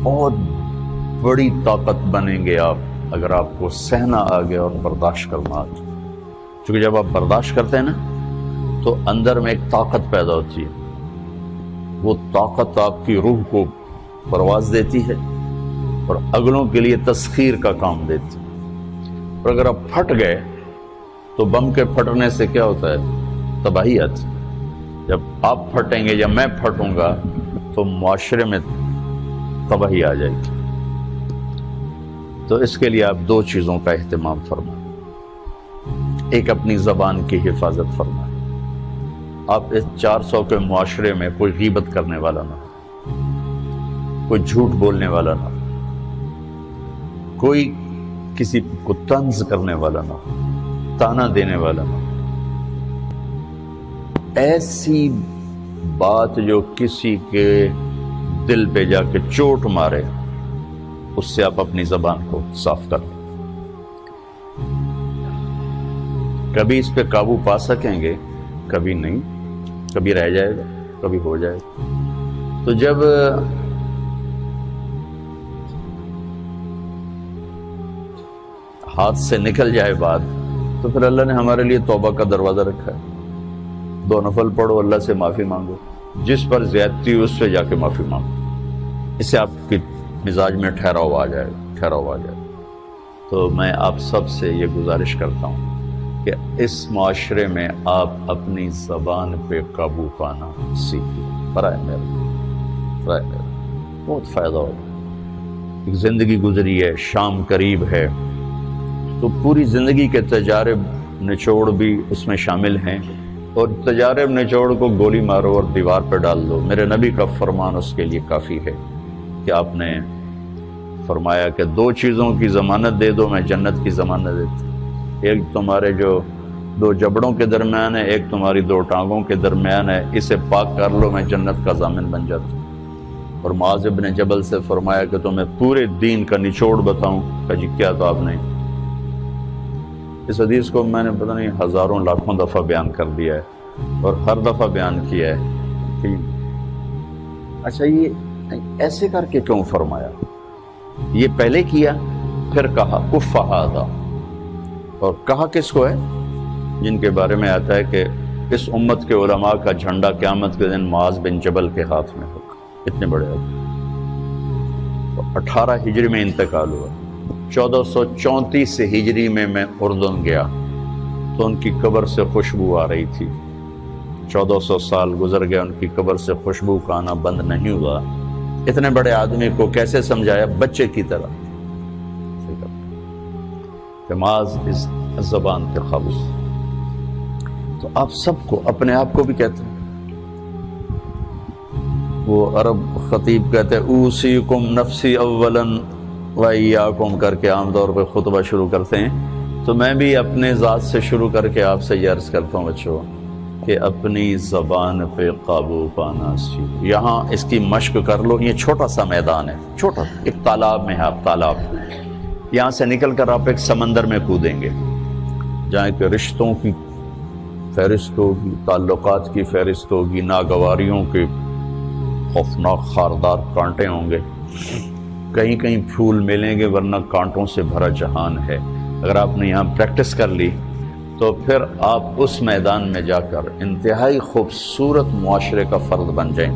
بہت بڑی طاقت بنیں گے آپ اگر آپ کو سہنا آ گیا اور برداشت کرنا آ گیا. چونکہ جب آپ برداشت کرتے ہیں نا تو اندر میں ایک طاقت پیدا ہوتی ہے. وہ طاقت آپ کی روح کو پرواز دیتی ہے اور اگلوں کے لیے تسخیر کا کام دیتی ہے. اور اگر آپ پھٹ گئے تو بم کے پھٹنے سے کیا ہوتا ہے؟ تباہی آتی. جب آپ پھٹیں گے یا میں پھٹوں گا تو معاشرے میں تباہی آ جائے گی. تو اس کے لیے آپ دو چیزوں کا اہتمام فرمائیں. ایک اپنی زبان کی حفاظت فرمائیں. آپ اس 400 کے معاشرے میں کوئی غیبت کرنے والا نہ ہو، کوئی جھوٹ بولنے والا نہ ہو، کوئی کسی کو طنز کرنے والا نہ ہو، تانا دینے والا نہ ہو. ایسی بات جو کسی کے دل پہ جا کے چوٹ مارے اس سے آپ اپنی زبان کو صاف کر لیں. کبھی اس پہ قابو پا سکیں گے، کبھی نہیں. کبھی رہ جائے گا، کبھی ہو جائے گا. تو جب ہاتھ سے نکل جائے بات تو پھر اللہ نے ہمارے لیے توبہ کا دروازہ رکھا ہے. 2 نفل پڑھو، اللہ سے معافی مانگو، جس پر زیادتی اس سے جا کے معافی مانگو. اس سے آپ کی مزاج میں ٹھہراؤ آ جائے گا. تو میں آپ سب سے یہ گزارش کرتا ہوں کہ اس معاشرے میں آپ اپنی زبان پہ قابو پانا سیکھیں. برائے میرا بہت فائدہ ہوگا. ایک زندگی گزری ہے، شام قریب ہے، تو پوری زندگی کے تجارب نچوڑ بھی اس میں شامل ہیں. اور تجارب نچوڑ کو گولی مارو اور دیوار پہ ڈال دو. میرے نبی کا فرمان اس کے لیے کافی ہے کہ آپ نے فرمایا کہ 2 چیزوں کی ضمانت دے دو، میں جنت کی ضمانت دیتا. ایک تمہارے جو 2 جبڑوں کے درمیان ہے، ایک تمہاری 2 ٹانگوں کے درمیان ہے، اسے پاک کر لو، میں جنت کا ضامن بن جاتا. اور معاذ بن جبل سے فرمایا کہ تمہیں پورے دین کا نچوڑ بتاؤں. کہ جی کیا؟ تو آپ نے اس حدیث کو میں نے پتہ نہیں ہزاروں لاکھوں دفعہ بیان کر دیا ہے اور ہر دفعہ بیان کیا ہے کہ اچھا یہ ایسے کر کے کیوں فرمایا؟ یہ پہلے کیا پھر کہا کف ھذا. اور کہا کس کو ہے؟ جن کے بارے میں آتا ہے کہ اس امت کے علماء کا جھنڈا قیامت کے دن معاذ بن جبل کے ہاتھ میں ہوگا. اتنے بڑے آدمی. 18 ہجری میں انتقال ہوا. 1434 ہجری میں اردن گیا تو ان کی قبر سے خوشبو آ رہی تھی. 1400 سال گزر گیا، ان کی قبر سے خوشبو کا آنا بند نہیں ہوا. اتنے بڑے آدمی کو کیسے سمجھایا؟ بچے کی طرح. معاذ اس زبان کے قابو. تو آپ سب کو، اپنے آپ کو بھی کہتے ہیں. وہ عرب خطیب کہتے ہیں اوصیکم نفسی اولا وایاکم کر کے عام طور پہ خطبہ شروع کرتے ہیں. تو میں بھی اپنے ذات سے شروع کر کے آپ سے یہ عرض کرتا ہوں بچوں کہ اپنی زبان پہ قابو پانا سیکھو. یہاں اس کی مشق کر لو. یہ چھوٹا سا میدان ہے، چھوٹا ایک تالاب میں ہے. آپ تالاب، یہاں سے نکل کر آپ ایک سمندر میں کودیں گے جہاں کہ رشتوں کی فہرست ہوگی، تعلقات کی فہرست ہوگی، ناگواریوں کے خوفناک خاردار کانٹے ہوں گے. کہیں کہیں پھول ملیں گے ورنہ کانٹوں سے بھرا جہان ہے. اگر آپ نے یہاں پریکٹس کر لی تو پھر آپ اس میدان میں جا کر انتہائی خوبصورت معاشرے کا فرد بن جائیں.